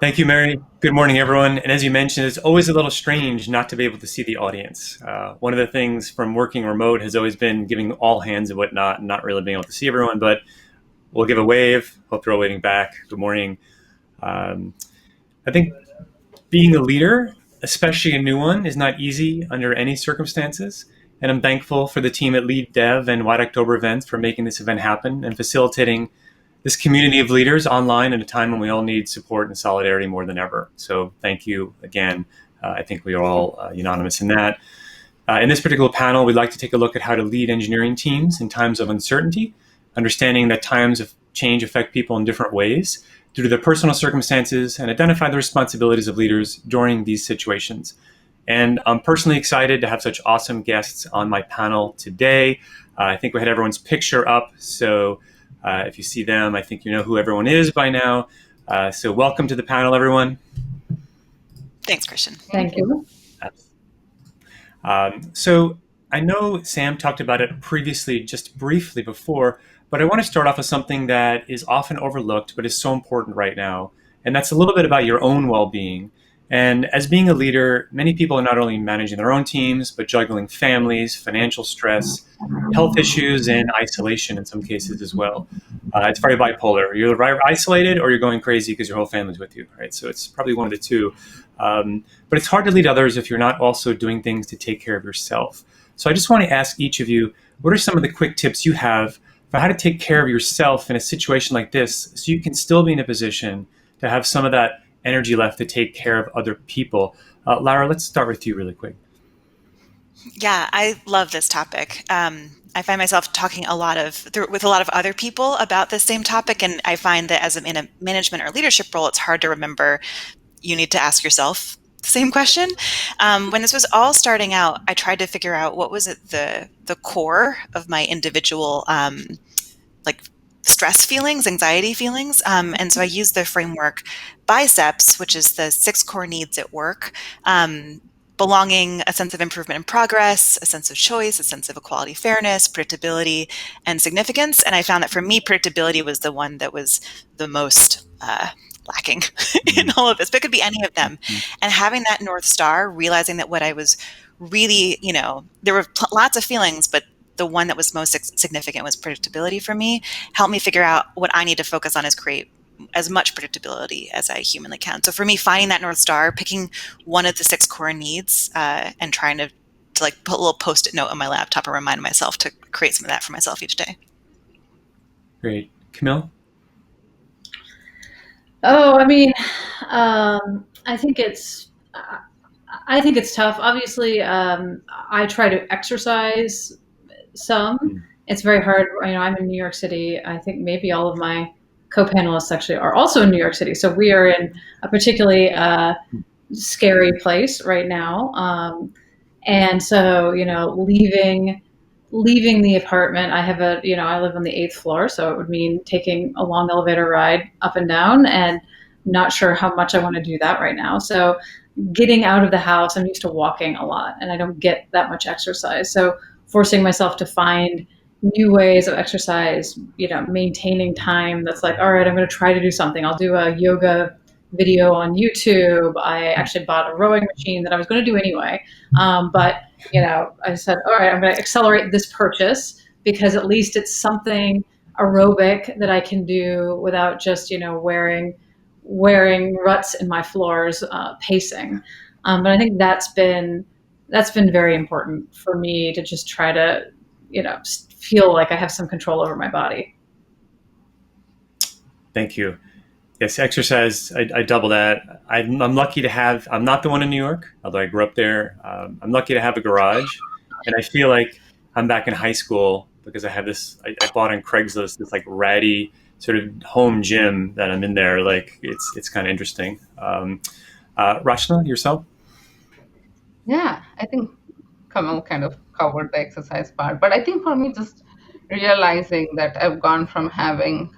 Thank you, Mary. Good morning, everyone. And as you mentioned, it's always a little strange not to be able to see the audience. One of the things from working remote has always been giving all hands and whatnot, and not really being able to see everyone, but we'll give a wave. Hope you're all waving back. Good morning. Um, I think being a leader, especially a new one, is not easy under any circumstances. And I'm thankful for the team at LeadDev and White October events for making this event happen and facilitating this community of leaders online at a time when we all need support and solidarity more than ever. So thank you again. I think we are all unanimous in that. In this particular panel, we'd like to take a look at how to lead engineering teams in times of uncertainty, understanding that times of change affect people in different ways due to their personal circumstances, and identify the responsibilities of leaders during these situations. And I'm personally excited to have such awesome guests on my panel today. I think we had everyone's picture up, so if you see them, I think you know who everyone is by now. So welcome to the panel, everyone. Thanks, Christian. Thank you. So I know Sam talked about it previously, just briefly before, but I want to start off with something that is often overlooked, but is so important right now. And that's a little bit about your own well-being. And as being a leader, many people are not only managing their own teams, but juggling families, financial stress, health issues, and isolation in some cases as well. It's very bipolar. You're either isolated or you're going crazy because your whole family's with you, right? So it's probably one of the two. But it's hard to lead others if you're not also doing things to take care of yourself. So I just want to ask each of you, what are some of the quick tips you have for how to take care of yourself in a situation like this so you can still be in a position to have some of that energy left to take care of other people? Lara, let's start with you really quick. Yeah, I love this topic. I find myself talking with a lot of other people about this same topic, and I find that as I'm in a management or leadership role, it's hard to remember. You need to ask yourself the same question. When this was all starting out, I tried to figure out what was at the core of my individual like stress feelings, anxiety feelings. And so I used the framework BICEPS, which is the 6 core needs at work. Belonging, a sense of improvement and progress, a sense of choice, a sense of equality, fairness, predictability, and significance. And I found that for me, predictability was the one that was the most lacking in all of this, but it could be any of them. And having that North Star, realizing that what I was really, there were lots of feelings, but the one that was most significant was predictability for me, helped me figure out what I need to focus on is create as much predictability as I humanly can. So for me, finding that North Star, picking one of the 6 core needs, and trying to like put a little Post-it note on my laptop and remind myself to create some of that for myself each day. Great. Camille? Oh, I mean, I think it's tough. Obviously, I try to exercise some. It's very hard. I'm in New York City. I think maybe all of my co-panelists actually are also in New York City. So we are in a particularly scary place right now. And so, leaving the apartment, I live on the 8th floor. So it would mean taking a long elevator ride up and down, and not sure how much I want to do that right now. So getting out of the house, I'm used to walking a lot and I don't get that much exercise. So forcing myself to find new ways of exercise, maintaining time that's like, all right, I'm going to try to do something. I'll do a yoga video on YouTube. I actually bought a rowing machine that I was going to do anyway. But, I said, all right, I'm going to accelerate this purchase because at least it's something aerobic that I can do without just, wearing ruts in my floors, pacing. But I think that's been very important for me to just try to, feel like I have some control over my body. Thank you. Yes, exercise, I double that. I'm lucky to have, I'm not the one in New York, although I grew up there. I'm lucky to have a garage, and I feel like I'm back in high school because I have this, I bought on Craigslist, this like ratty sort of home gym that I'm in there. Like it's kind of interesting. Rachana, yourself? Yeah, I think Kamal kind of covered the exercise part, but I think for me, just realizing that I've gone from having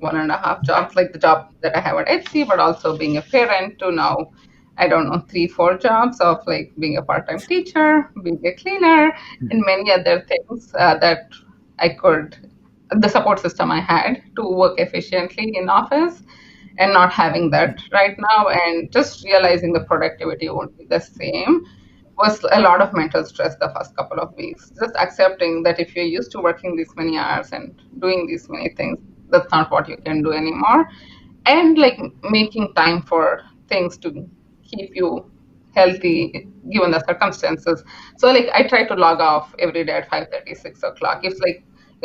1.5 jobs, like the job that I have at Etsy, but also being a parent, to now, I don't know, 3-4 jobs of like being a part-time teacher, being a cleaner, and many other things that the support system I had to work efficiently in office. and not having that right now, and just realizing the productivity won't be the same was a lot of mental stress the first couple of weeks. Just accepting that if you're used to working these many hours and doing these many things, that's not what you can do anymore. And like making time for things to keep you healthy given the circumstances. So like I try to log off every day at 5:30, 6 o'clock. If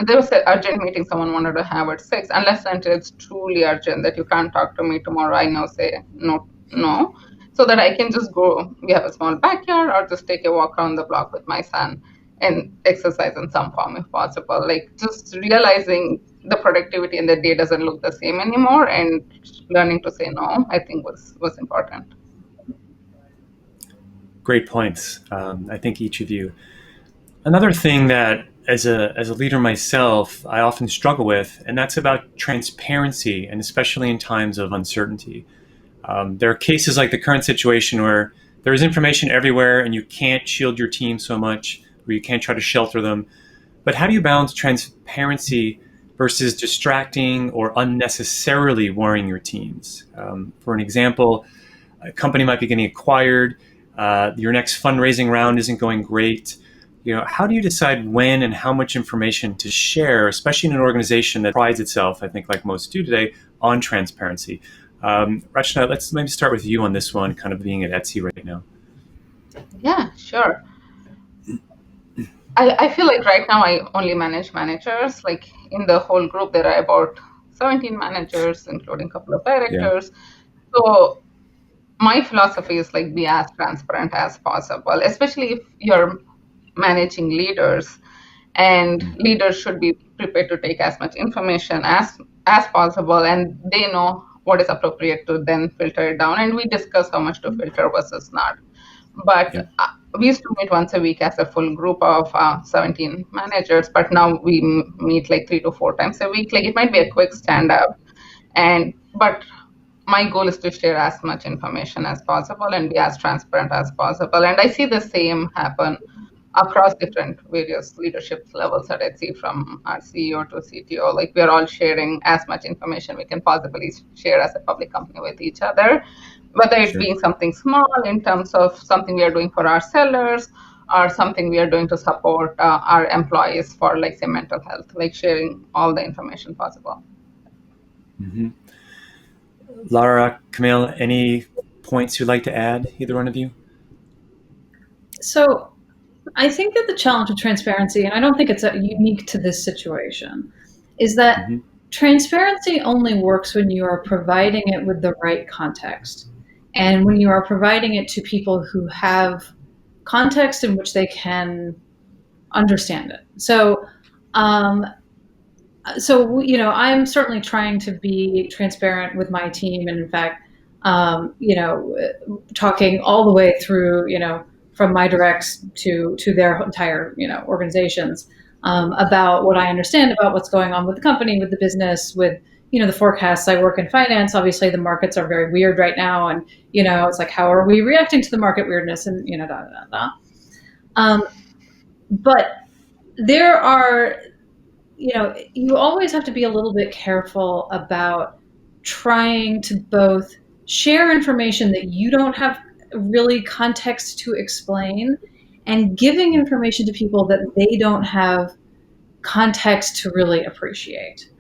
there was an urgent meeting someone wanted to have at 6, unless until it's truly urgent that you can't talk to me tomorrow, I now say no, so that I can just go. We have a small backyard, or just take a walk around the block with my son and exercise in some form if possible. Like just realizing the productivity in the day doesn't look the same anymore, and learning to say no, I think was important. Great points. I think each of you. Another thing that, as a leader myself, I often struggle with, and that's about transparency, and especially in times of uncertainty. There are cases like the current situation where there is information everywhere, and you can't shield your team so much, or you can't try to shelter them. But how do you balance transparency versus distracting or unnecessarily worrying your teams? For an example, a company might be getting acquired. Your next fundraising round isn't going great. How do you decide when and how much information to share, especially in an organization that prides itself, I think like most do today, on transparency? Rachana, let's maybe start with you on this one, kind of being at Etsy right now. Yeah, sure. I feel like right now I only manage managers. Like in the whole group, there are about 17 managers, including a couple of directors. Yeah. So my philosophy is like be as transparent as possible, especially if you're managing leaders, and leaders should be prepared to take as much information as possible, and they know what is appropriate to then filter it down, and we discuss how much to filter versus not. But we used to meet once a week as a full group of 17 managers, but now we meet like 3 to 4 times a week. Like it might be a quick stand up, but my goal is to share as much information as possible and be as transparent as possible. And I see the same happen across different various leadership levels at Etsy, from our CEO to CTO. Like we're all sharing as much information we can possibly share as a public company with each other, whether it being something small in terms of something we are doing for our sellers, or something we are doing to support our employees for, like, say, mental health, like sharing all the information possible. Mm-hmm. Lara, Camille, any points you'd like to add, either one of you? So I think that the challenge of transparency, and I don't think it's unique to this situation, is that transparency only works when you are providing it with the right context, and when you are providing it to people who have context in which they can understand it. So, I'm certainly trying to be transparent with my team, and in fact, talking all the way through, from my directs to their entire, organizations, about what I understand about what's going on with the company, with the business, with, the forecasts. I work in finance. Obviously, the markets are very weird right now, and it's like, how are we reacting to the market weirdness, and but there are, you always have to be a little bit careful about trying to both share information that you don't have really context to explain, and giving information to people that they don't have context to really appreciate.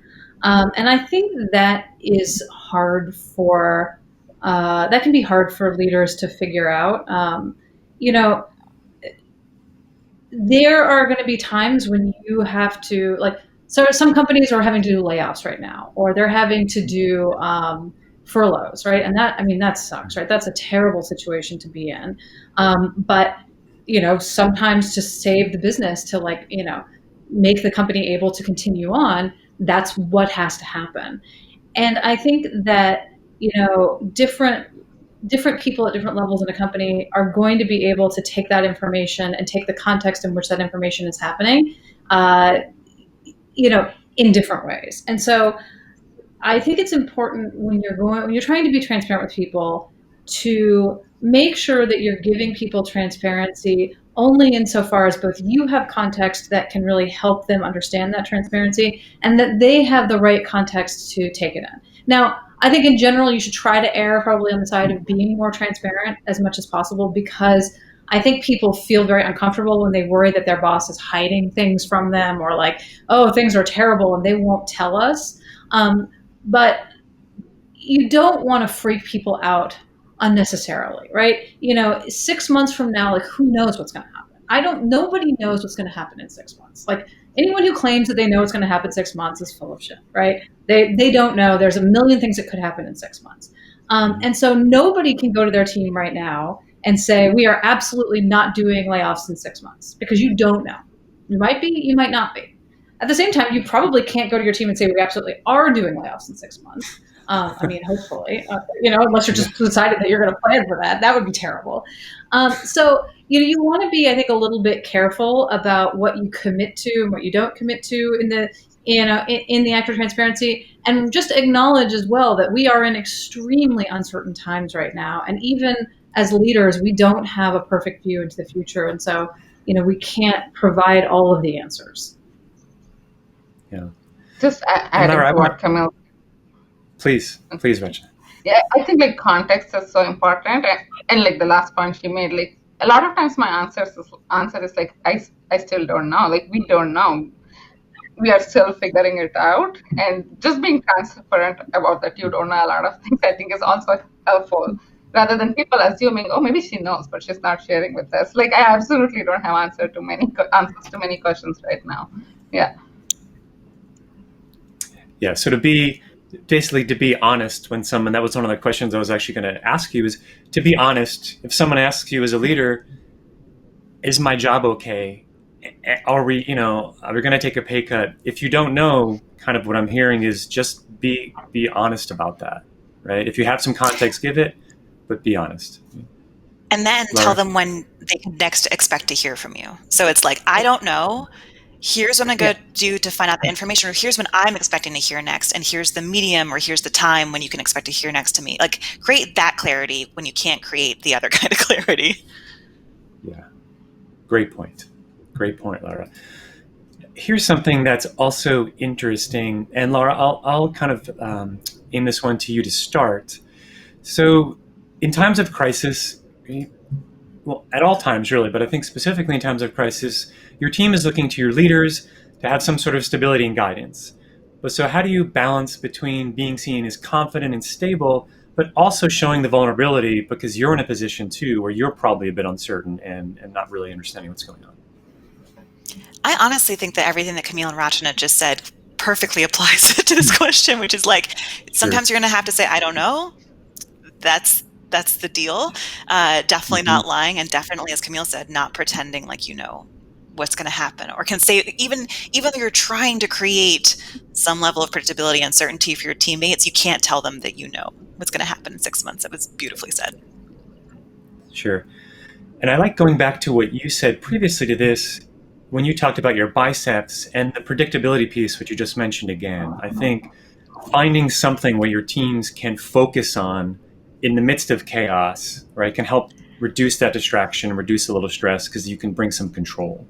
And I think that is hard that can be hard for leaders to figure out. There are going to be times when you have to, so some companies are having to do layoffs right now, or they're having to do furloughs, right? And that sucks, right? That's a terrible situation to be in. But, sometimes to save the business, to make the company able to continue on, that's what has to happen. And I think that, different people at different levels in a company are going to be able to take that information and take the context in which that information is happening, in different ways. And so I think it's important when you're trying to be transparent with people, to make sure that you're giving people transparency only insofar as both you have context that can really help them understand that transparency, and that they have the right context to take it in. Now, I think in general, you should try to err probably on the side of being more transparent as much as possible, because I think people feel very uncomfortable when they worry that their boss is hiding things from them, or like, oh, things are terrible and they won't tell us. But you don't want to freak people out unnecessarily, right? 6 months from now, like, who knows what's going to happen? Nobody knows what's going to happen in 6 months. Like, anyone who claims that they know what's going to happen in 6 months is full of shit, right? They don't know. There's a million things that could happen in 6 months. And so nobody can go to their team right now and say, we are absolutely not doing layoffs in 6 months, because you don't know. You might be, you might not be. At the same time, you probably can't go to your team and say, we absolutely are doing layoffs in 6 months. I mean, hopefully, unless you're just decided that you're going to plan for that. That would be terrible. So, you want to be, I think, a little bit careful about what you commit to and what you don't commit to in the act of transparency, and just acknowledge as well that we are in extremely uncertain times right now. And even as leaders, we don't have a perfect view into the future. And so, we can't provide all of the answers. Yeah. Just adding to what Camille. Please, Rachana. Yeah, I think like context is so important, and like the last point she made, like a lot of times my answer is like I still don't know. Like, we don't know. We are still figuring it out, and just being transparent about that you don't know a lot of things, I think, is also helpful, rather than people assuming, oh, maybe she knows but she's not sharing with us. Like, I absolutely don't have answers to many questions right now. Yeah. Yeah. So to be honest when someone, that was one of the questions I was actually going to ask you, is to be honest. If someone asks you as a leader, is my job okay? Are we going to take a pay cut? If you don't know, kind of what I'm hearing is just be honest about that, right? If you have some context, give it, but be honest. And then Lara? Tell them when they can next expect to hear from you. So it's like, I don't know. Here's what I'm going to do to find out the information, or here's when I'm expecting to hear next, and here's the medium, or here's the time when you can expect to hear next to me. Like, create that clarity when you can't create the other kind of clarity. Yeah. Great point, Lara. Here's something that's also interesting, and Lara, I'll kind of aim this one to you to start. So in times of crisis, well, at all times really, but I think specifically in times of crisis, your team is looking to your leaders to have some sort of stability and guidance. But so how do you balance between being seen as confident and stable, but also showing the vulnerability, because you're in a position too where you're probably a bit uncertain and not really understanding what's going on? I honestly think that everything that Camille and Rachana just said perfectly applies to this question, which is like, sometimes you're going to have to say, I don't know. That's the deal. Definitely not lying, and definitely, as Camille said, not pretending like you know what's going to happen, or can say, even though you're trying to create some level of predictability and certainty for your teammates, you can't tell them that you know what's going to happen in 6 months. That was beautifully said. Sure. And I like going back to what you said previously to this, when you talked about your biceps and the predictability piece, which you just mentioned again. I think finding something where your teams can focus on in the midst of chaos, right, can help reduce that distraction, reduce a little stress, because you can bring some control.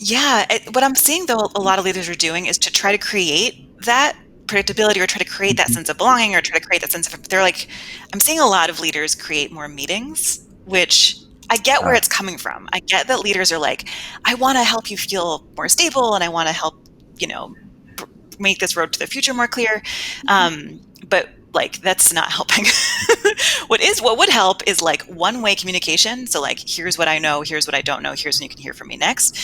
Yeah. What I'm seeing, though, a lot of leaders are doing is to try to create that predictability, or try to create that sense of belonging, or try to create that sense of, they're like, I'm seeing a lot of leaders create more meetings, which I get where it's coming from. I get that leaders are like, I want to help you feel more stable, and I want to help, make this road to the future more clear. But like, that's not helping. What would help is like one-way communication. So like, here's what I know, here's what I don't know, here's when you can hear from me next.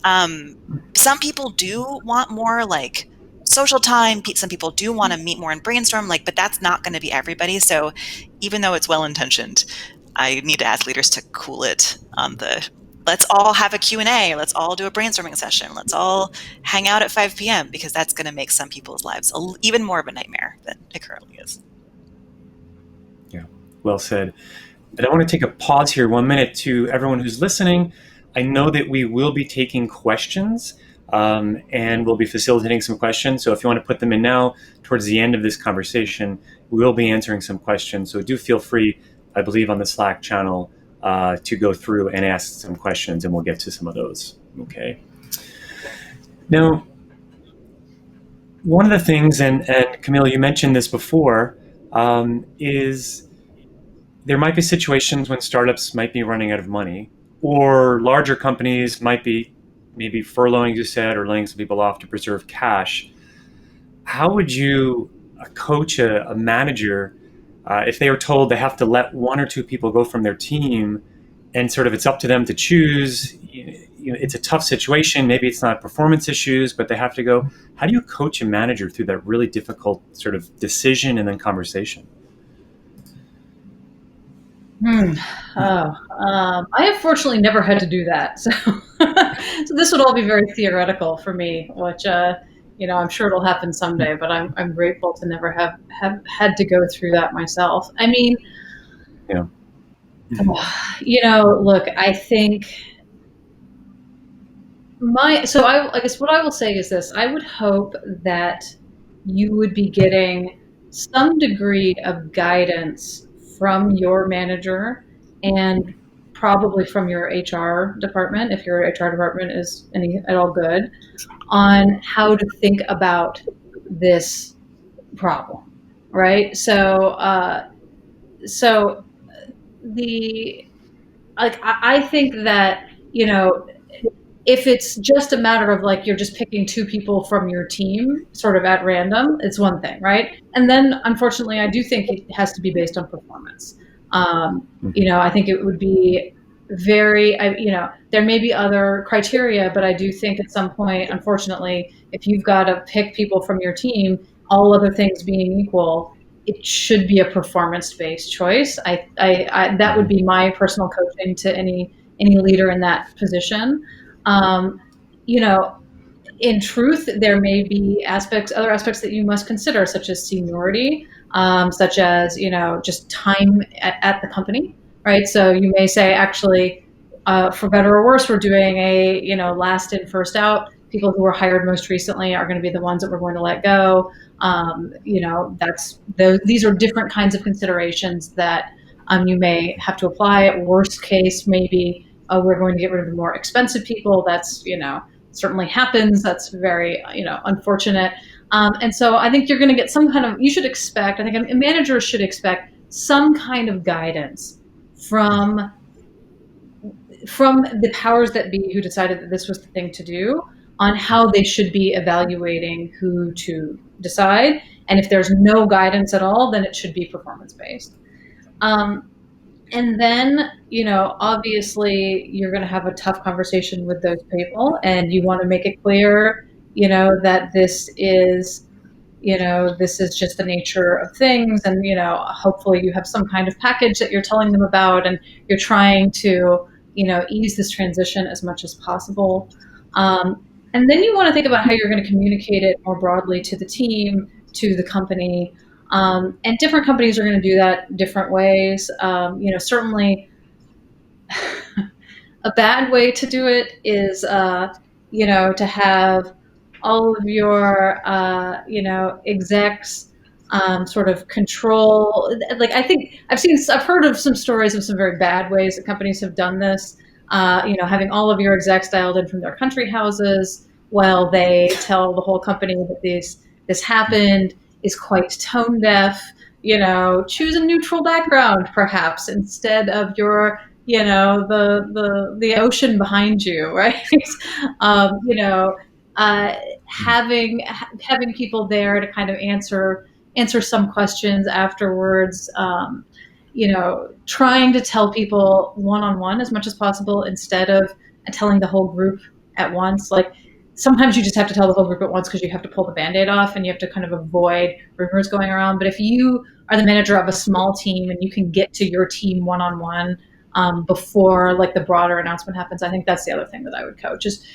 Some people do want more like social time. Some people do want to meet more and brainstorm, but that's not going to be everybody. So even though it's well-intentioned, I need to ask leaders to cool it on let's all have a Q&A, let's all do a brainstorming session, let's all hang out at 5 p.m. because that's going to make some people's lives even more of a nightmare than it currently is. Yeah, well said. And I want to take a pause here 1 minute to everyone who's listening. I know that we will be taking questions and we'll be facilitating some questions. So if you want to put them in now, towards the end of this conversation, we will be answering some questions. So do feel free, I believe, on the Slack channel to go through and ask some questions, and we'll get to some of those. Okay. Now, one of the things, and Camille, you mentioned this before, is there might be situations when startups might be running out of money, or larger companies might be maybe furloughing, as you said, or laying some people off to preserve cash. How would you coach a manager if they were told they have to let one or two people go from their team, and sort of it's up to them to choose? It's a tough situation. Maybe it's not performance issues, but they have to go. How do you coach a manager through that really difficult sort of decision and then conversation? Hmm. Oh, I have fortunately never had to do that, so so this would all be very theoretical for me, which I'm sure it'll happen someday. But I'm grateful to never have had to go through that myself. I mean, Yeah. look, I think I guess what I will say is this: I would hope that you would be getting some degree of guidance from your manager and probably from your HR department, if your HR department is any at all good, on how to think about this problem, right? So the I think that if it's just a matter of like you're just picking two people from your team sort of at random, it's one thing, right? And then unfortunately, I do think it has to be based on performance. I think it would be there may be other criteria, but I do think at some point, unfortunately, if you've got to pick people from your team, all other things being equal, it should be a performance-based choice. That would be my personal coaching to any leader in that position. Um, you know, in truth, there may be other aspects that you must consider, such as seniority, such as just time at the company, right? So you may say, actually, for better or worse, we're doing a last in, first out. People who were hired most recently are going to be the ones that we're going to let go. These are different kinds of considerations that you may have to apply. Worst case, maybe we're going to get rid of the more expensive people. That's certainly happens. That's very unfortunate. And so I think you're going to get you should expect, I think a manager should expect some kind of guidance from the powers that be who decided that this was the thing to do, on how they should be evaluating who to decide. And if there's no guidance at all, then it should be performance based. And then, obviously you're going to have a tough conversation with those people, and you want to make it clear, that this is just the nature of things. And, hopefully you have some kind of package that you're telling them about, and you're trying to, ease this transition as much as possible. And then you want to think about how you're going to communicate it more broadly to the team, to the company. And different companies are going to do that different ways. Certainly a bad way to do it is, to have all of your, execs sort of control. Like, I think I've heard of some stories of some very bad ways that companies have done this. Having all of your execs dialed in from their country houses while they tell the whole company that this happened, is quite tone deaf. Choose a neutral background, perhaps, instead of your, the ocean behind you, right? Having people there to kind of answer some questions afterwards. Trying to tell people one-on-one as much as possible instead of telling the whole group at once. Like, sometimes you just have to tell the whole group at once because you have to pull the Band-Aid off and you have to kind of avoid rumors going around. But if you are the manager of a small team and you can get to your team one-on-one before like the broader announcement happens, I think that's the other thing that I would coach. Is,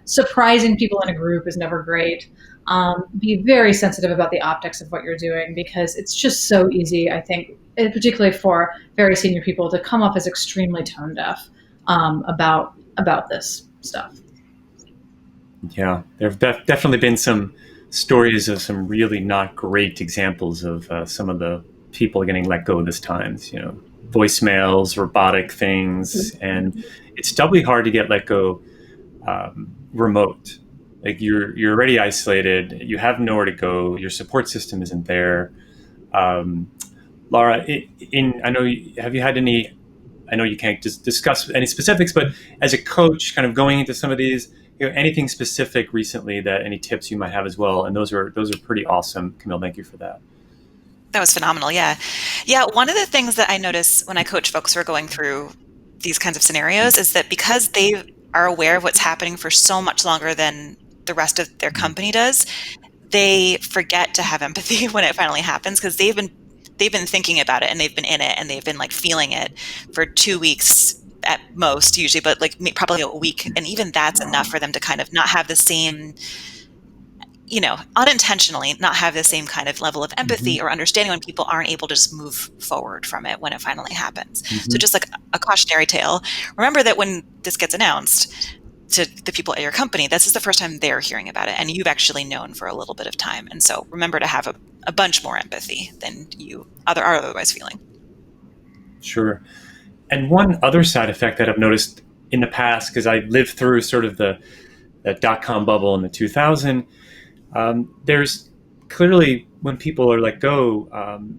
surprising people in a group is never great. Be very sensitive about the optics of what you're doing, because it's just so easy, I think, particularly for very senior people, to come off as extremely tone deaf about this stuff. Yeah, there have definitely been some stories of some really not great examples of some of the people getting let go this time. Voicemails, robotic things, and it's doubly hard to get let go remote. Like, you're already isolated, you have nowhere to go, your support system isn't there. Lara, have you had any? I know you can't just discuss any specifics, but as a coach, kind of going into some of these, anything specific recently that any tips you might have as well, and those are pretty awesome. Camille, thank you for that. That was phenomenal. Yeah. Yeah. One of the things that I notice when I coach folks who are going through these kinds of scenarios is that because they are aware of what's happening for so much longer than the rest of their company does, they forget to have empathy when it finally happens, because they've been thinking about it and they've been in it and they've been like feeling it for 2 weeks at most usually, but like probably a week. And even that's enough for them to kind of not have the same, unintentionally not have the same kind of level of empathy or understanding when people aren't able to just move forward from it when it finally happens. So just like a cautionary tale, remember that when this gets announced to the people at your company, this is the first time they're hearing about it, and you've actually known for a little bit of time. And so remember to have a bunch more empathy than you are otherwise feeling. Sure. And one other side effect that I've noticed in the past, because I lived through sort of the dot-com bubble in the 2000s, there's clearly, when people are let go,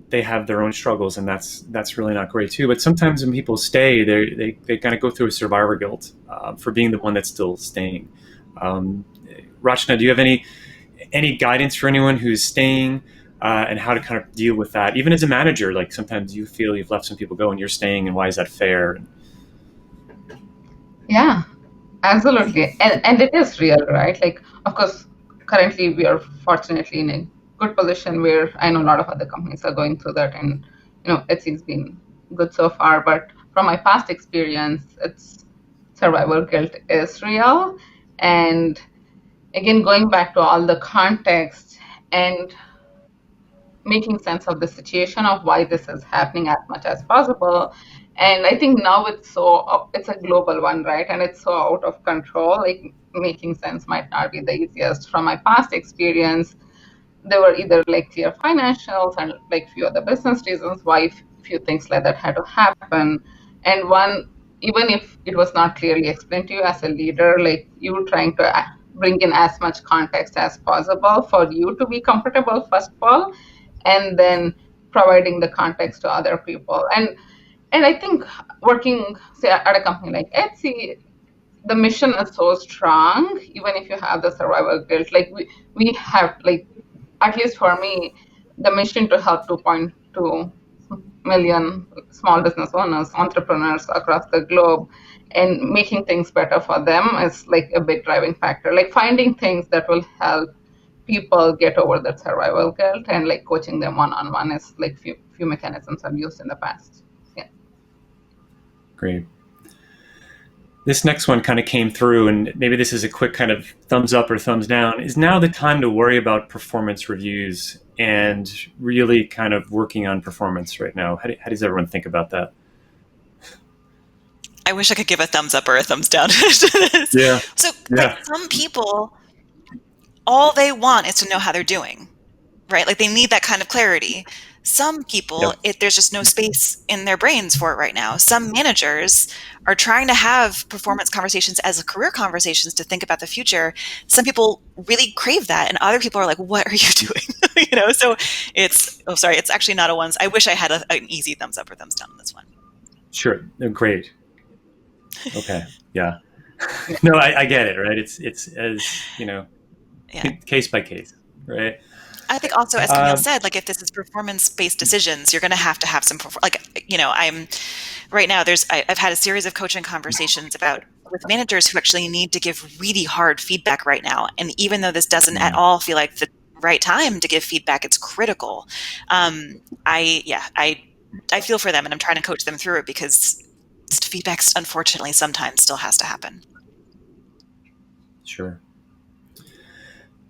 they have their own struggles, and that's really not great too. But sometimes when people stay, they kind of go through a survivor guilt for being the one that's still staying. Rachana, do you have any guidance for anyone who's staying, and how to kind of deal with that? Even as a manager, like sometimes you feel you've let some people go and you're staying, and why is that fair? Yeah, absolutely. And it is real, right? Like, of course, currently we are fortunately in a good position where I know a lot of other companies are going through that, and it's been good so far. But from my past experience, it's survival guilt is real. And again, going back to all the context and making sense of the situation of why this is happening as much as possible. And I think now it's a global one, right? And it's so out of control. Like, making sense might not be the easiest. From my past experience, there were either like clear financials and like few other business reasons why few things like that had to happen. And one, even if it was not clearly explained to you as a leader, like you were trying to bring in as much context as possible for you to be comfortable, first of all, and then providing the context to other people. And I think working, say, at a company like Etsy, the mission is so strong, even if you have the survival guilt. Like we have, like, at least for me, the mission to help 2.2 million small business owners, entrepreneurs across the globe, and making things better for them is like a big driving factor. Like finding things that will help people get over that survival guilt, and like coaching them one-on-one is like few mechanisms I've used in the past. Yeah. Great. This next one kind of came through, and maybe this is a quick kind of thumbs up or thumbs down. Is now the time to worry about performance reviews and really kind of working on performance right now? How does everyone think about that? I wish I could give a thumbs up or a thumbs down. Yeah. So like, some people, all they want is to know how they're doing, right? Like they need that kind of clarity. Some people, there's just no space in their brains for it right now. Some managers are trying to have performance conversations as career conversations to think about the future. Some people really crave that, and other people are like, "What are you doing?" So it's actually not a ones. I wish I had an easy thumbs up or thumbs down on this one. Sure, great. Okay, yeah. No, I get it, right? It's as case by case, right? I think also, as Camille said, like if this is performance-based decisions, you're going to have some, I'm right now, I've had a series of coaching conversations with managers who actually need to give really hard feedback right now. And even though this doesn't at all feel like the right time to give feedback, it's critical. I feel for them, and I'm trying to coach them through it, because feedback, unfortunately, sometimes still has to happen. Sure.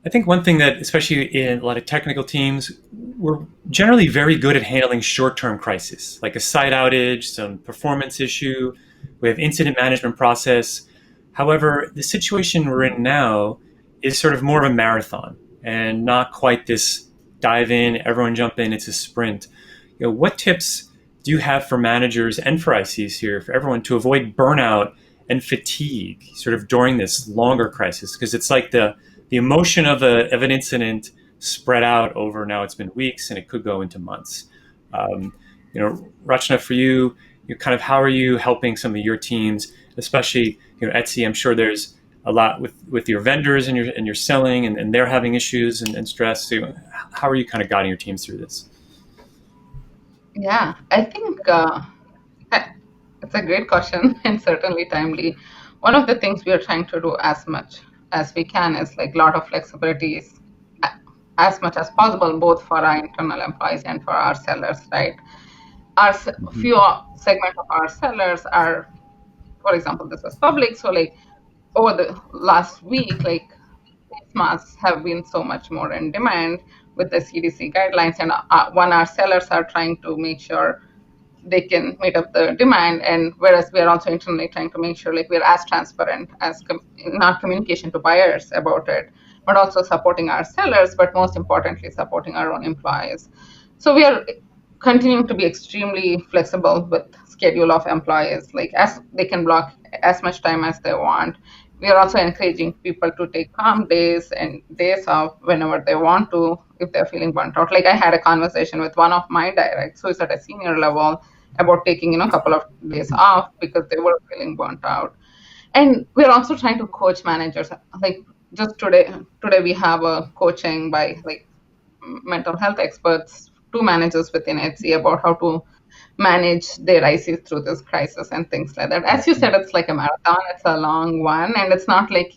I think one thing that, especially in a lot of technical teams, we're generally very good at handling short-term crisis, like a site outage, some performance issue. We have incident management process. However, the situation we're in now is sort of more of a marathon and not quite this dive in, everyone jump in, it's a sprint. What tips do you have for managers and for ICs here, for everyone, to avoid burnout and fatigue sort of during this longer crisis? Because it's like the emotion of an incident spread out over, now it's been weeks and it could go into months. Rachana, for you, kind of how are you helping some of your teams, especially Etsy? I'm sure there's a lot with your vendors and your selling, and they're having issues and stress. So how are you kind of guiding your teams through this? Yeah, I think it's a great question and certainly timely. One of the things we are trying to do as much as we can is like a lot of flexibilities as much as possible, both for our internal employees and for our sellers, right? Our few segment of our sellers are, for example, this was public, so like over the last week, like face masks have been so much more in demand with the CDC guidelines, and our sellers are trying to make sure they can meet up the demand, and whereas we are also internally trying to make sure like we're as transparent as in our communication to buyers about it, but also supporting our sellers, but most importantly supporting our own employees. So we are continuing to be extremely flexible with schedule of employees, like as they can block as much time as they want. We are also encouraging people to take calm days and days off whenever they want to, if they're feeling burnt out. Like I had a conversation with one of my directs, who is at a senior level, about taking a couple of days off because they were feeling burnt out. And we're also trying to coach managers. Like just today we have a coaching by like mental health experts to managers within Etsy about how to manage their ICs through this crisis and things like that. As you said, it's like a marathon. It's a long one, and it's not like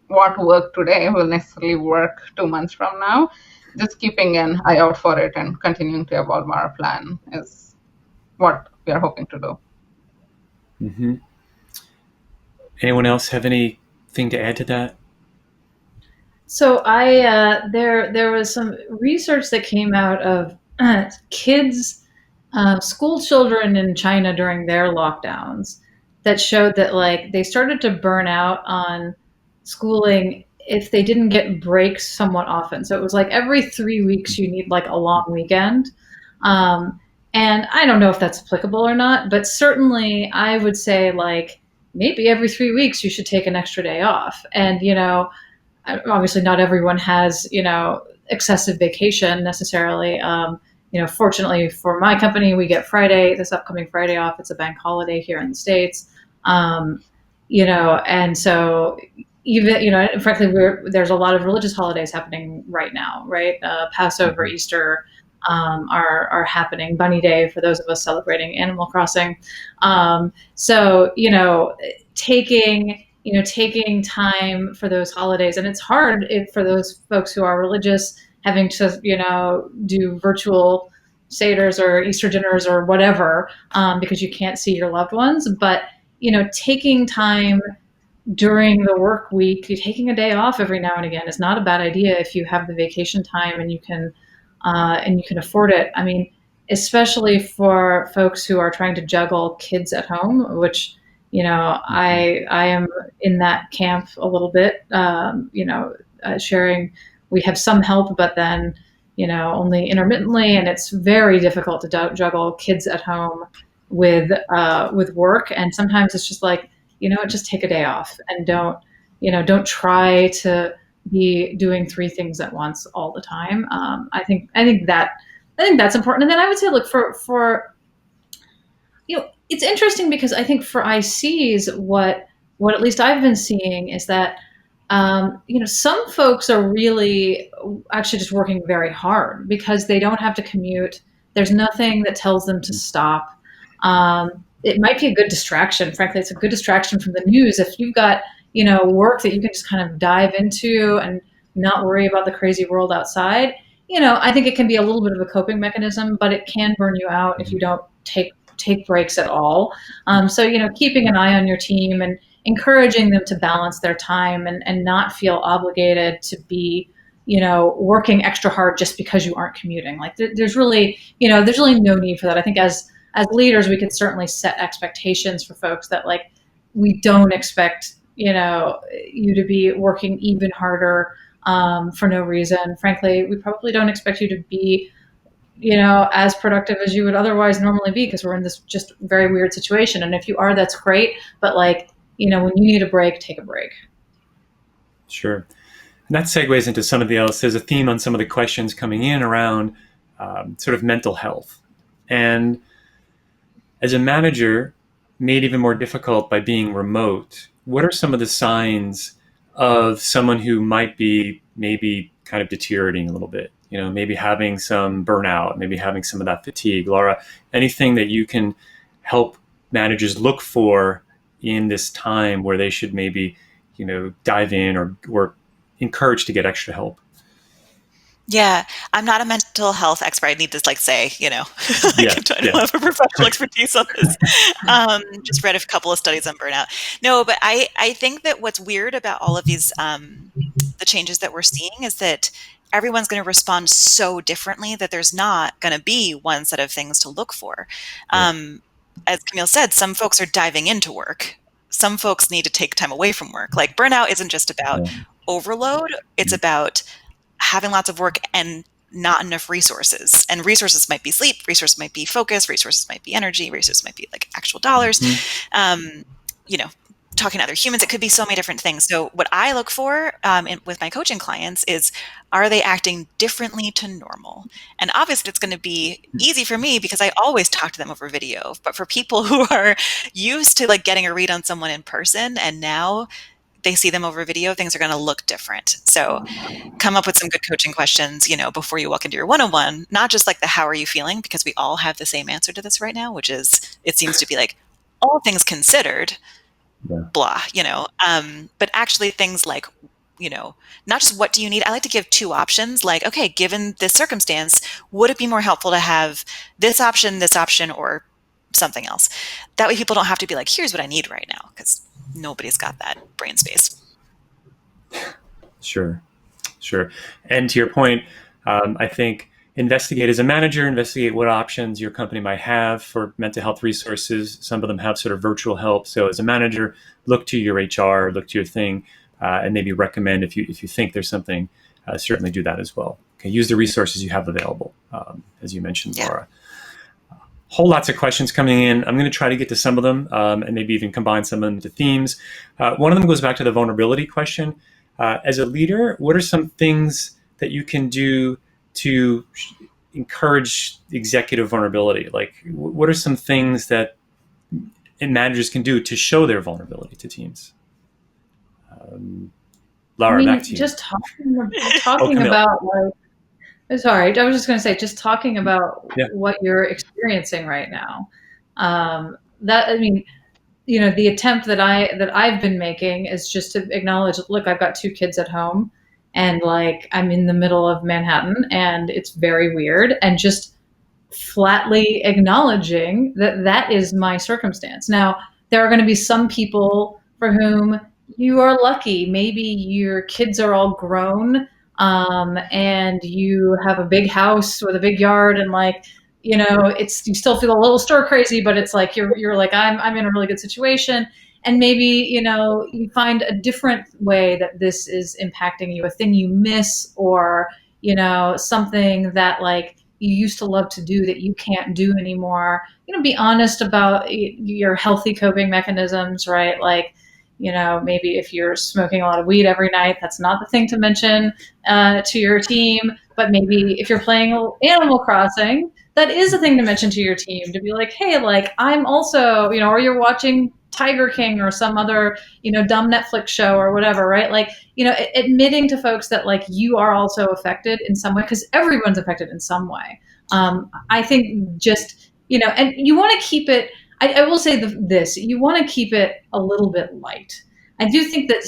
what worked today will necessarily work 2 months from now. Just keeping an eye out for it and continuing to evolve our plan is what we are hoping to do. Mm-hmm. Anyone else have anything to add to that? So there was some research that came out of kids, school children in China during their lockdowns that showed that like they started to burn out on schooling if they didn't get breaks somewhat often. So it was like every 3 weeks you need like a long weekend. And I don't know if that's applicable or not, but certainly I would say like maybe every 3 weeks you should take an extra day off. And, obviously not everyone has, excessive vacation necessarily. Fortunately for my company, we get this upcoming Friday off. It's a bank holiday here in the States. And so even, frankly, there's a lot of religious holidays happening right now, right? Passover, Easter are happening, Bunny Day for those of us celebrating Animal Crossing. Taking time for those holidays, and it's hard for those folks who are religious, having to, do virtual seders or Easter dinners or whatever, because you can't see your loved ones. But, taking time during the work week, taking a day off every now and again is not a bad idea if you have the vacation time and you can afford it. I mean, especially for folks who are trying to juggle kids at home, which, I am in that camp a little bit, sharing, we have some help, but then, only intermittently. And it's very difficult to juggle kids at home with work. And sometimes it's just like, just take a day off and don't try to be doing 3 things at once all the time. I think that's important. And then I would say, look, for it's interesting because I think for ICs, what at least I've been seeing is that, some folks are really actually just working very hard because they don't have to commute. There's nothing that tells them to stop. It might be a good distraction. Frankly, it's a good distraction from the news. If you've got, work that you can just kind of dive into and not worry about the crazy world outside, I think it can be a little bit of a coping mechanism, but it can burn you out if you don't take breaks at all. So, keeping an eye on your team and encouraging them to balance their time and not feel obligated to be, working extra hard just because you aren't commuting. Like there's really no need for that. I think as leaders, we can certainly set expectations for folks that like, we don't expect, you to be working even harder for no reason. Frankly, we probably don't expect you to be as productive as you would otherwise normally be because we're in this just very weird situation. And if you are, that's great. But like, when you need a break, take a break. Sure. that segues into some of the else. There's a theme on some of the questions coming in around sort of mental health. And as a manager, made even more difficult by being remote, what are some of the signs of someone who might be maybe kind of deteriorating a little bit? You know, maybe having some burnout, maybe having some of that fatigue. Lara, anything that you can help managers look for in this time where they should maybe, you know, dive in or encouraged to get extra help? Yeah, I'm not a mental health expert. I need to say, Yeah, I don't yeah, have a professional expertise on this. Just read a couple of studies on burnout. No, but I think that what's weird about all of these, the changes that we're seeing is that everyone's going to respond so differently that there's not going to be one set of things to look for. As Camille said, some folks are diving into work. Some folks need to take time away from work. Like burnout isn't just about overload. It's about having lots of work and not enough resources. And resources might be sleep, resources might be focus, resources might be energy, resources might be like actual dollars. Talking to other humans, it could be so many different things. So what I look for with my coaching clients is, are they acting differently to normal? And obviously it's going to be easy for me because I always talk to them over video. But for people who are used to getting a read on someone in person and now they see them over video, things are going to look different. So come up with some good coaching questions, before you walk into your one-on-one, not just the, how are you feeling? Because we all have the same answer to this right now, which is, it seems to be all things considered, blah, but actually things not just what do you need? I like to give two options. Okay, given this circumstance, would it be more helpful to have this option, or something else? That way people don't have to be here's what I need right now, because nobody's got that brain space. Sure. And to your point, I think investigate as a manager, investigate what options your company might have for mental health resources. Some of them have sort of virtual help. So as a manager, look to your HR, look to your thing, and maybe recommend if you think there's something, certainly do that as well. Okay, use the resources you have available, as you mentioned, Lara. Whole lots of questions coming in. I'm going to try to get to some of them and maybe even combine some of them into themes. One of them goes back to the vulnerability question. As a leader, what are some things that you can do to encourage executive vulnerability? What are some things that managers can do to show their vulnerability to teams? Lara, back to you. Just talking about sorry, I was just going to say, just talking about what you're experiencing right now. The attempt that I've been making is just to acknowledge, look, I've got two kids at home, and I'm in the middle of Manhattan, and it's very weird, and just flatly acknowledging that is my circumstance. Now, there are going to be some people for whom you are lucky. Maybe your kids are all grown, and you have a big house with a big yard, and you still feel a little stir crazy, but it's you're I'm in a really good situation. And maybe, you find a different way that this is impacting you, a thing you miss, or, something that you used to love to do that you can't do anymore. Be honest about your healthy coping mechanisms, right? Maybe if you're smoking a lot of weed every night, that's not the thing to mention to your team. But maybe if you're playing Animal Crossing, that is a thing to mention to your team, to be hey, I'm also, or you're watching Tiger King or some other, dumb Netflix show or whatever, right? Admitting to folks that you are also affected in some way, because everyone's affected in some way. I think just, and you want to keep it, I will say this, you want to keep it a little bit light. I do think that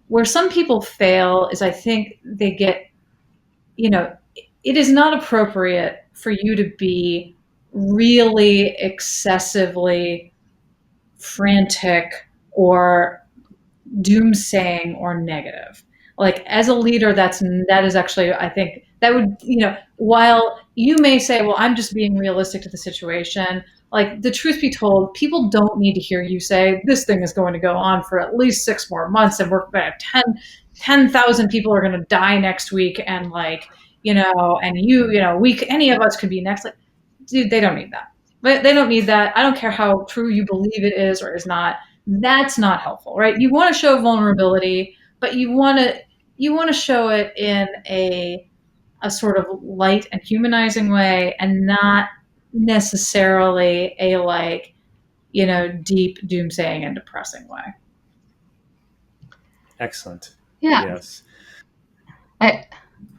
where some people fail is, I think they get, it is not appropriate for you to be really excessively frantic or doomsaying or negative. As a leader, that is actually, I think that would, while you may say, well, I'm just being realistic to the situation, the truth be told, people don't need to hear you say this thing is going to go on for at least 6 more months, and we're going to have 10,000 people are going to die next week, and any of us could be next. Dude, they don't need that. But they don't need that. I don't care how true you believe it is or is not. That's not helpful, right? You want to show vulnerability, but you want to, you want to show it in a sort of light and humanizing way, and not necessarily a like, deep doomsaying and depressing way. Excellent. Yeah, Yes. I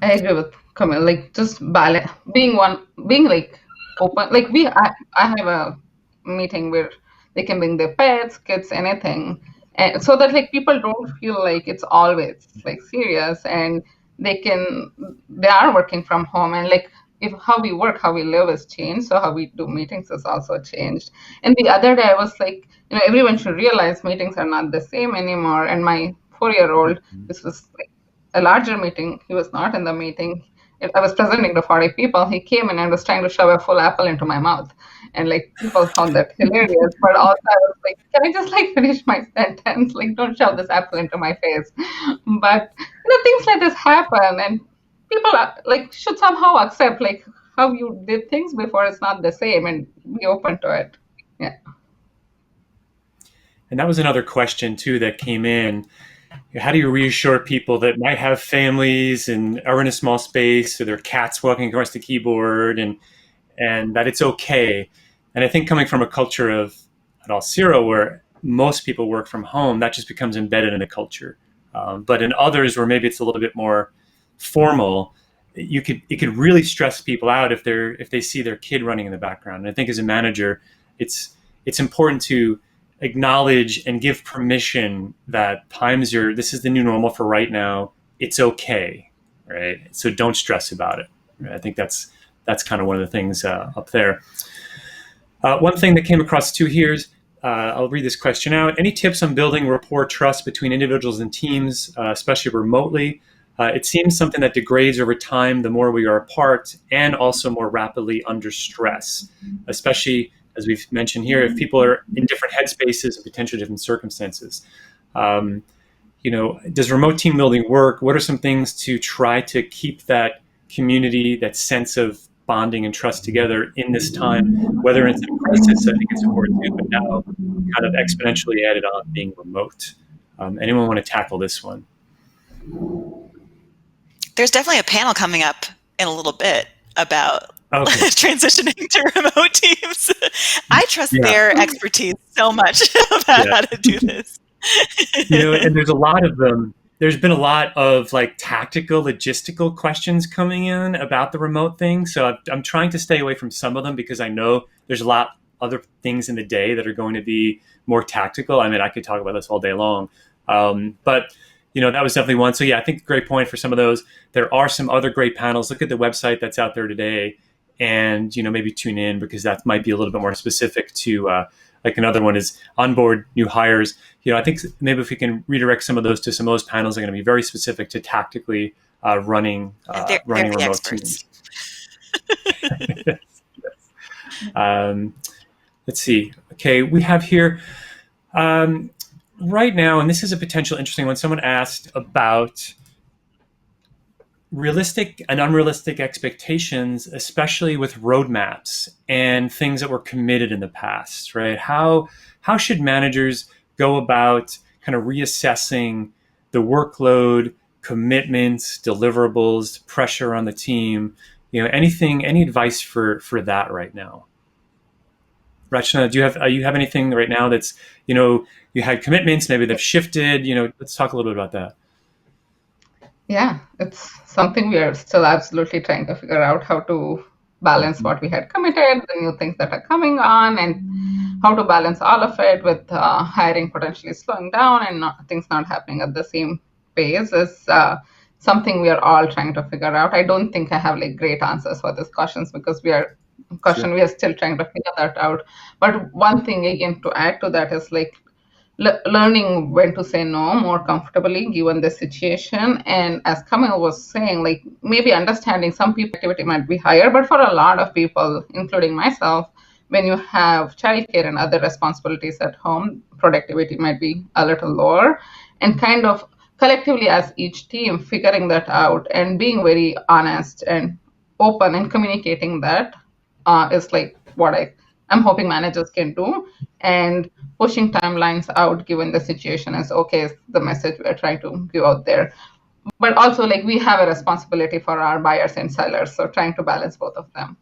I agree with Camille. Like just balance, being like open. Like I have a meeting where they can bring their pets, kids, anything, and so that like people don't feel like it's always like serious, and they are working from home, and like if how we work, how we live is changed, so how we do meetings is also changed. And the other day I was like, everyone should realize meetings are not the same anymore. And my 4-year-old, this was like a larger meeting. He was not in the meeting. I was presenting to 40 people. He came in and was trying to shove a full apple into my mouth. And like people found that hilarious. But also I was like, can I just like finish my sentence? Like, don't shove this apple into my face. But things like this happen, and people are, like should somehow accept like how you did things before it's not the same, and be open to it. Yeah. And that was another question too that came in. How do you reassure people that might have families and are in a small space, or their cats walking across the keyboard, and that it's okay? And I think coming from a culture of at all zero where most people work from home, that just becomes embedded in the culture. But in others where maybe it's a little bit more formal, it could really stress people out if they see their kid running in the background. And I think as a manager, it's important to acknowledge and give permission that this is the new normal for right now. It's okay, right? So don't stress about it. Right? I think that's kind of one of the things up there. One thing that came across too here is, I'll read this question out. Any tips on building rapport, trust between individuals and teams, especially remotely? It seems something that degrades over time the more we are apart, and also more rapidly under stress, especially as we've mentioned here, if people are in different headspaces and potentially different circumstances. Does remote team building work? What are some things to try to keep that community, that sense of bonding and trust together in this time, whether it's in crisis? I think it's important too, but now kind of exponentially added on being remote. Anyone want to tackle this one? There's definitely a panel coming up in a little bit about transitioning to remote teams. I trust their expertise so much about how to do this. And there's a lot of them. There's been a lot of like tactical, logistical questions coming in about the remote thing. So I'm trying to stay away from some of them because I know there's a lot other things in the day that are going to be more tactical. I mean, I could talk about this all day long. But that was definitely one. So yeah, I think great point for some of those. There are some other great panels. Look at the website that's out there today, and maybe tune in, because that might be a little bit more specific to like another one is onboard new hires. I think maybe if we can redirect some of those to some of those panels are going to be very specific to tactically running remote experts. teams. Yes. Let's see. Okay, we have here right now, and this is a potential interesting one. Someone asked about realistic and unrealistic expectations, especially with roadmaps and things that were committed in the past, right? How should managers go about kind of reassessing the workload, commitments, deliverables, pressure on the team? Any advice for that right now? Rachana, do you have anything right now that's, you had commitments, maybe they've shifted, let's talk a little bit about that. Yeah, it's something we are still absolutely trying to figure out, how to balance what we had committed, the new things that are coming on, and how to balance all of it with hiring potentially slowing down and things not happening at the same pace is something we are all trying to figure out. I don't think I have like great answers for these questions because we are still trying to figure that out. But one thing again to add to that is like learning when to say no more comfortably given the situation. And as Camille was saying, like maybe understanding some people activity might be higher, but for a lot of people, including myself, when you have childcare and other responsibilities at home, productivity might be a little lower. And kind of collectively as each team figuring that out and being very honest and open and communicating that is like what I'm hoping managers can do. And pushing timelines out given the situation is okay, is the message we're trying to give out there. but also like we have a responsibility for our buyers and sellers, so trying to balance both of them.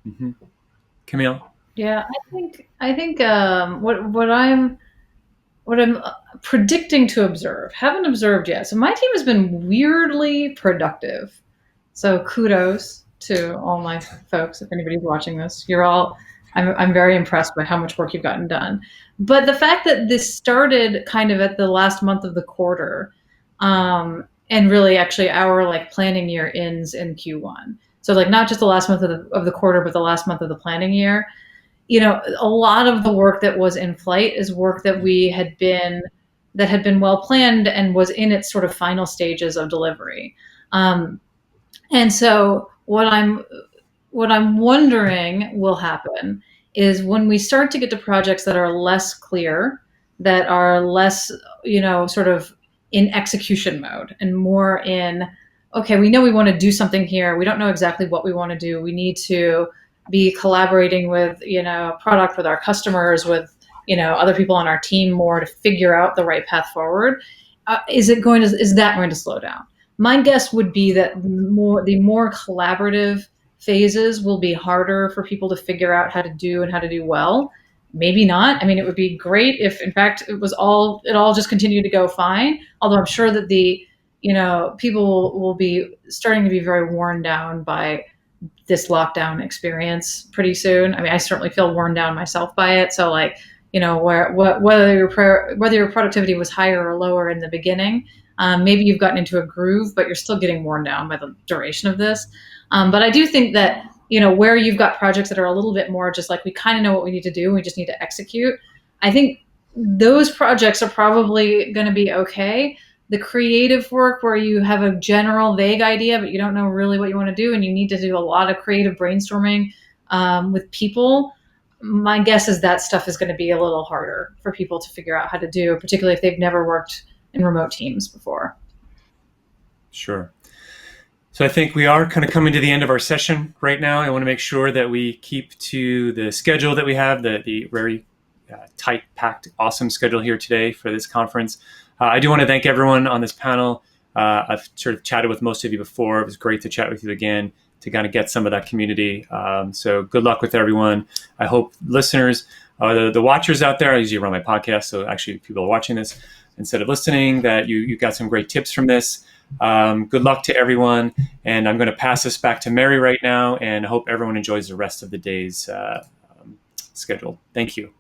Mm-hmm. Camille? Yeah, I think what I'm predicting to observe, haven't observed yet. So my team has been weirdly productive. So kudos to all my folks. If anybody's watching this, I'm very impressed by how much work you've gotten done. But the fact that this started kind of at the last month of the quarter, and really actually our like planning year ends in Q1. So like not just the last month of the quarter, but the last month of the planning year. A lot of the work that was in flight is work that had been well planned and was in its sort of final stages of delivery. And so what I'm wondering will happen is when we start to get to projects that are less clear, that are less, sort of in execution mode and more in, okay, we know we want to do something here. We don't know exactly what we want to do. We need to be collaborating with, product, with our customers, with, other people on our team more to figure out the right path forward. Is that going to slow down? My guess would be that the more collaborative phases will be harder for people to figure out how to do and how to do well. Maybe not. I mean, it would be great if, in fact, it all just continued to go fine. Although I'm sure that people will be starting to be very worn down by this lockdown experience pretty soon. I mean, I certainly feel worn down myself by it. So like, whether your productivity was higher or lower in the beginning, maybe you've gotten into a groove, but you're still getting worn down by the duration of this. But I do think that, where you've got projects that are a little bit more just like we kind of know what we need to do, we just need to execute. I think those projects are probably going to be okay. The creative work where you have a general vague idea, but you don't know really what you want to do, and you need to do a lot of creative brainstorming with people. My guess is that stuff is going to be a little harder for people to figure out how to do, particularly if they've never worked in remote teams before. Sure. So I think we are kind of coming to the end of our session right now. I want to make sure that we keep to the schedule that we have, the very tight, packed, awesome schedule here today for this conference. I do want to thank everyone on this panel. I've sort of chatted with most of you before. It was great to chat with you again to kind of get some of that community. So good luck with everyone. I hope listeners, the watchers out there, I usually run my podcast, so actually people are watching this instead of listening, that you got some great tips from this. Good luck to everyone. And I'm going to pass this back to Mary right now, and I hope everyone enjoys the rest of the day's schedule. Thank you.